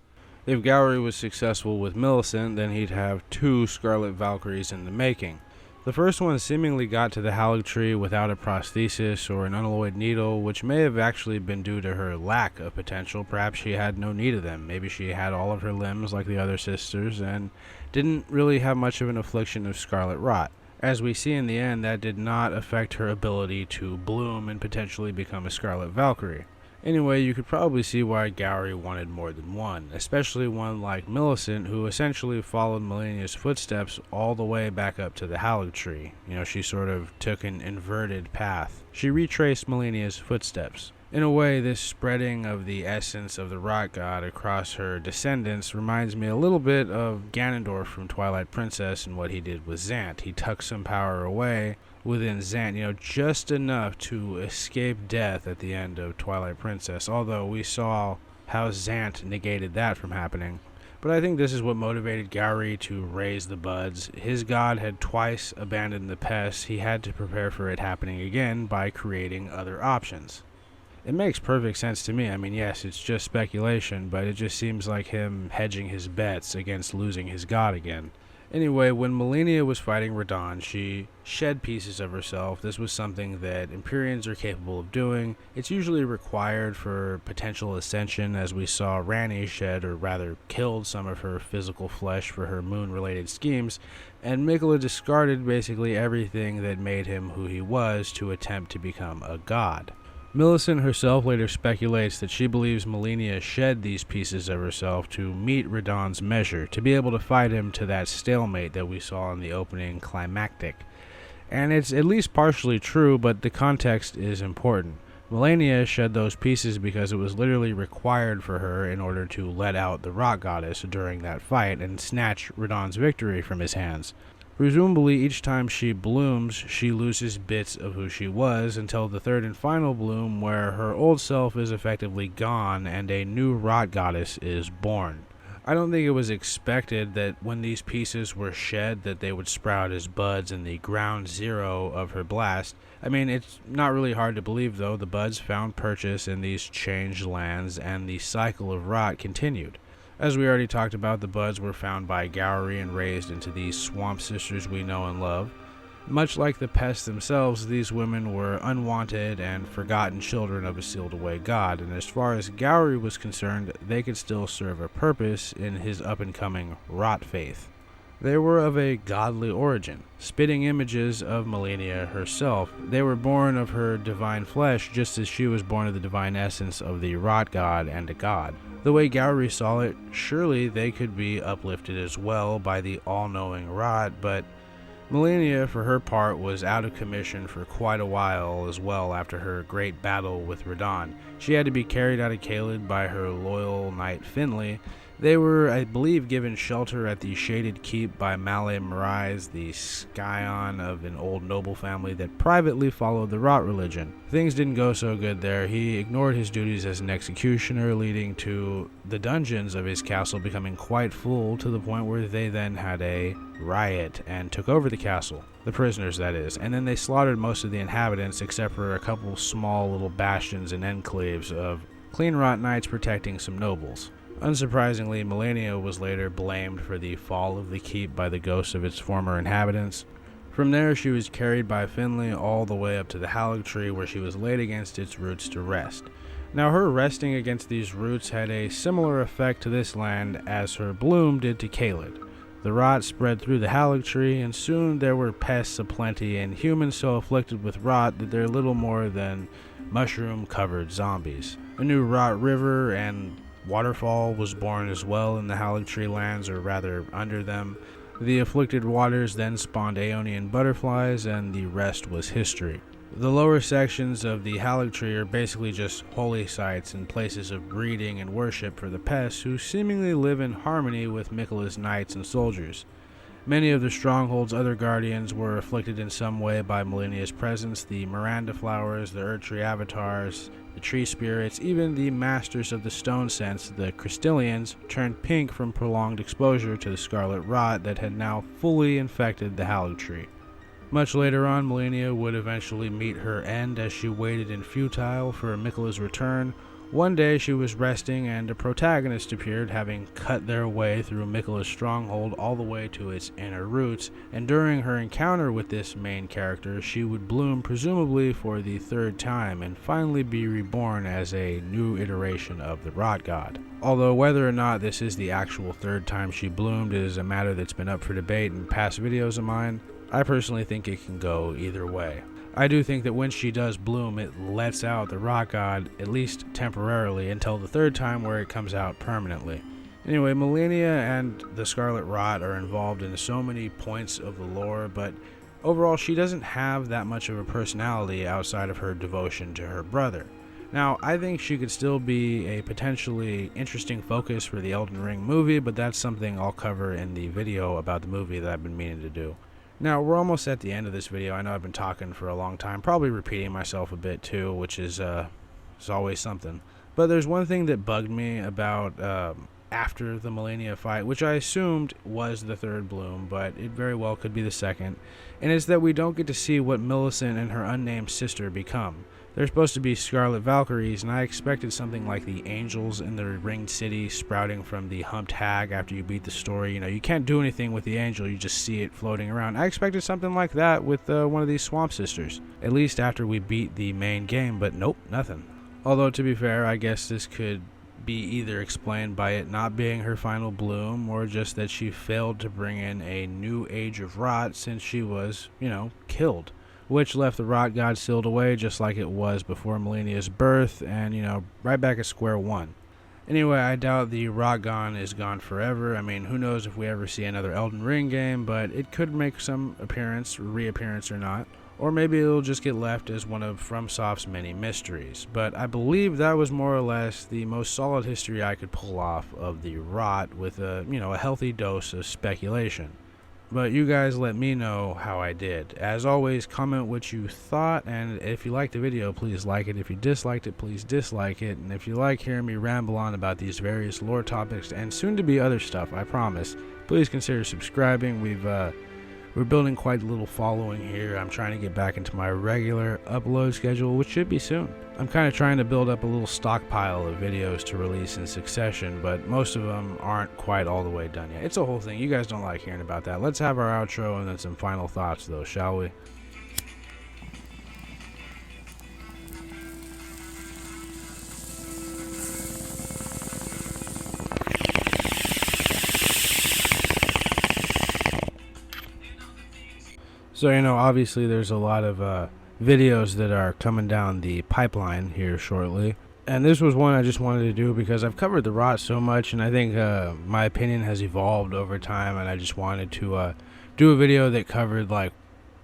If Gowry was successful with Millicent, then he'd have 2 Scarlet Valkyries in the making. The first one seemingly got to the Haligtree without a prosthesis or an unalloyed needle, which may have actually been due to her lack of potential. Perhaps she had no need of them. Maybe she had all of her limbs like the other sisters and didn't really have much of an affliction of Scarlet Rot. As we see in the end, that did not affect her ability to bloom and potentially become a Scarlet Valkyrie. Anyway, you could probably see why Gowry wanted more than one, especially one like Millicent, who essentially followed Malenia's footsteps all the way back up to the Haligtree. She sort of took an inverted path. She retraced Malenia's footsteps. In a way, this spreading of the essence of the Rot god across her descendants reminds me a little bit of Ganondorf from Twilight Princess and what he did with Zant. He tucked some power away within Zant, just enough to escape death at the end of Twilight Princess, although we saw how Zant negated that from happening. But I think this is what motivated Gowry to raise the buds. His god had twice abandoned the pests. He had to prepare for it happening again by creating other options. It makes perfect sense to me. Yes, it's just speculation, but it just seems like him hedging his bets against losing his god again. Anyway, when Malenia was fighting Radahn, she shed pieces of herself. This was something that Empyreans are capable of doing. It's usually required for potential ascension, as we saw Ranni shed, or rather killed, some of her physical flesh for her moon-related schemes, and Miquella discarded basically everything that made him who he was to attempt to become a god. Millicent herself later speculates that she believes Malenia shed these pieces of herself to meet Radahn's measure, to be able to fight him to that stalemate that we saw in the opening climactic. And it's at least partially true, but the context is important. Malenia shed those pieces because it was literally required for her in order to let out the Rot goddess during that fight and snatch Radahn's victory from his hands. Presumably, each time she blooms, she loses bits of who she was until the third and final bloom, where her old self is effectively gone and a new Rot goddess is born. I don't think it was expected that when these pieces were shed that they would sprout as buds in the ground zero of her blast. It's not really hard to believe, though. The buds found purchase in these changed lands, and the cycle of rot continued. As we already talked about, the buds were found by Gowry and raised into these swamp sisters we know and love. Much like the pests themselves, these women were unwanted and forgotten children of a sealed-away god, and as far as Gowry was concerned, they could still serve a purpose in his up-and-coming Rot faith. They were of a godly origin, spitting images of Malenia herself. They were born of her divine flesh, just as she was born of the divine essence of the Rot god and a god. The way Gowry saw it, surely they could be uplifted as well by the all-knowing Rot, but Malenia, for her part, was out of commission for quite a while as well after her great battle with Radahn. She had to be carried out of Caelid by her loyal knight Finley. They were, I believe, given shelter at the Shaded Keep by Marai, the scion of an old noble family that privately followed the Rot religion. Things didn't go so good there. He ignored his duties as an executioner, leading to the dungeons of his castle becoming quite full, to the point where they then had a riot and took over the castle. The prisoners, that is. And then they slaughtered most of the inhabitants, except for a couple small little bastions and enclaves of clean Rot knights protecting some nobles. Unsurprisingly, Malenia was later blamed for the fall of the keep by the ghosts of its former inhabitants. From there, she was carried by Finley all the way up to the Haligtree, where she was laid against its roots to rest. Now, her resting against these roots had a similar effect to this land as her bloom did to Caelid. The Rot spread through the Haligtree, and soon there were pests aplenty and humans so afflicted with Rot that they're little more than mushroom-covered zombies. A new Rot river and waterfall was born as well in the Haligtree lands, or rather under them. The afflicted waters then spawned Aeonian butterflies, and the rest was history. The lower sections of the Haligtree are basically just holy sites and places of breeding and worship for the pests, who seemingly live in harmony with Miquella's knights and soldiers. Many of the stronghold's other guardians were afflicted in some way by Malenia's presence. The Miranda flowers, the Erdtree avatars, the tree spirits, even the masters of the stone sense, the Crystallians, turned pink from prolonged exposure to the Scarlet Rot that had now fully infected the Hallowed Tree. Much later on, Malenia would eventually meet her end as she waited in futile for Miquella's return. One day she was resting and a protagonist appeared, having cut their way through Miquella's stronghold all the way to its inner roots, and during her encounter with this main character, she would bloom presumably for the third time and finally be reborn as a new iteration of the Rot God. Although whether or not this is the actual third time she bloomed is a matter that's been up for debate in past videos of mine, I personally think it can go either way. I do think that when she does bloom, it lets out the Rot God, at least temporarily, until the third time where it comes out permanently. Anyway, Malenia and the Scarlet Rot are involved in so many points of the lore, but overall she doesn't have that much of a personality outside of her devotion to her brother. Now, I think she could still be a potentially interesting focus for the Elden Ring movie, but that's something I'll cover in the video about the movie that I've been meaning to do. Now, we're almost at the end of this video. I know I've been talking for a long time, probably repeating myself a bit too, which is always something. But there's one thing that bugged me about after the Malenia fight, which I assumed was the third bloom, but it very well could be the second, and it's that we don't get to see what Millicent and her unnamed sister become. They're supposed to be Scarlet Valkyries, and I expected something like the angels in the Ringed City sprouting from the humped hag after you beat the story. You know, you can't do anything with the angel, you just see it floating around. I expected something like that with one of these Swamp Sisters, at least after we beat the main game, but nope, nothing. Although, to be fair, I guess this could be either explained by it not being her final bloom, or just that she failed to bring in a new age of rot since she was, killed. Which left the Rot God sealed away just like it was before Malenia's birth, and, right back at square one. Anyway, I doubt the Rot God is gone forever. I mean, who knows if we ever see another Elden Ring game, but it could make some reappearance or not. Or maybe it'll just get left as one of FromSoft's many mysteries. But I believe that was more or less the most solid history I could pull off of the Rot with a healthy dose of speculation. But you guys let me know how I did. As always, comment what you thought, and if you liked the video, please like it. If you disliked it, please dislike it. And if you like hearing me ramble on about these various lore topics and soon to be other stuff, I promise, please consider subscribing. We're building quite a little following here. I'm trying to get back into my regular upload schedule, which should be soon. I'm kind of trying to build up a little stockpile of videos to release in succession, but most of them aren't quite all the way done yet. It's a whole thing. You guys don't like hearing about that. Let's have our outro and then some final thoughts, though, shall we? So, obviously there's a lot of videos that are coming down the pipeline here shortly. And this was one I just wanted to do because I've covered the Rot so much, and I think my opinion has evolved over time, and I just wanted to do a video that covered, like,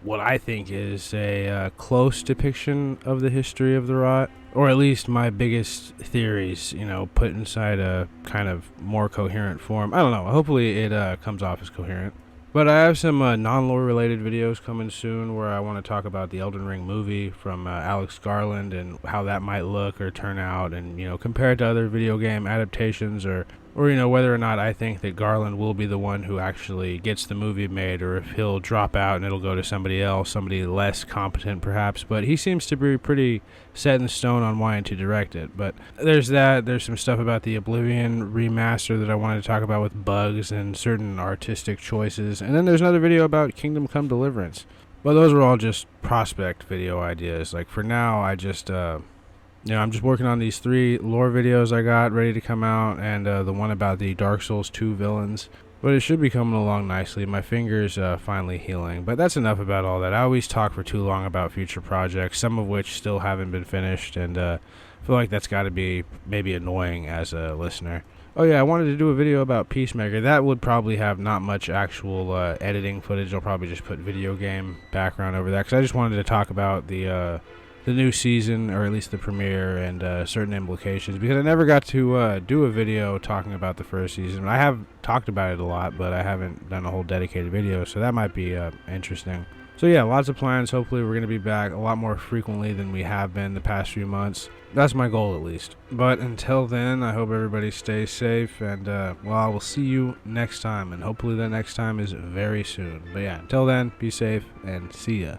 what I think is a close depiction of the history of the Rot, or at least my biggest theories, put inside a kind of more coherent form. I don't know. Hopefully it comes off as coherent. But I have some non-lore related videos coming soon where I want to talk about the Elden Ring movie from Alex Garland and how that might look or turn out, and compare it to other video game adaptations, or whether or not I think that Garland will be the one who actually gets the movie made, or if he'll drop out and it'll go to somebody else, somebody less competent perhaps. But he seems to be pretty set in stone on wanting to direct it. But there's that. There's some stuff about the Oblivion remaster that I wanted to talk about with bugs and certain artistic choices. And then there's another video about Kingdom Come Deliverance. But those are all just prospect video ideas. Like, for now, I just I'm just working on these 3 lore videos I got ready to come out, and the one about the Dark Souls 2 villains. But it should be coming along nicely. My finger's finally healing. But that's enough about all that. I always talk for too long about future projects, some of which still haven't been finished, and I feel like that's got to be maybe annoying as a listener. Oh yeah, I wanted to do a video about Peacemaker. That would probably have not much actual editing footage. I'll probably just put video game background over that, because I just wanted to talk about the new season, or at least the premiere, and certain implications, because I never got to do a video talking about the first season. I have talked about it a lot, but I haven't done a whole dedicated video, so that might be interesting. So yeah, lots of plans. Hopefully we're going to be back a lot more frequently than we have been the past few months. That's my goal, at least. But until then, I hope everybody stays safe, and well, I will see you next time, and hopefully that next time is very soon. But yeah, until then, be safe, and see ya.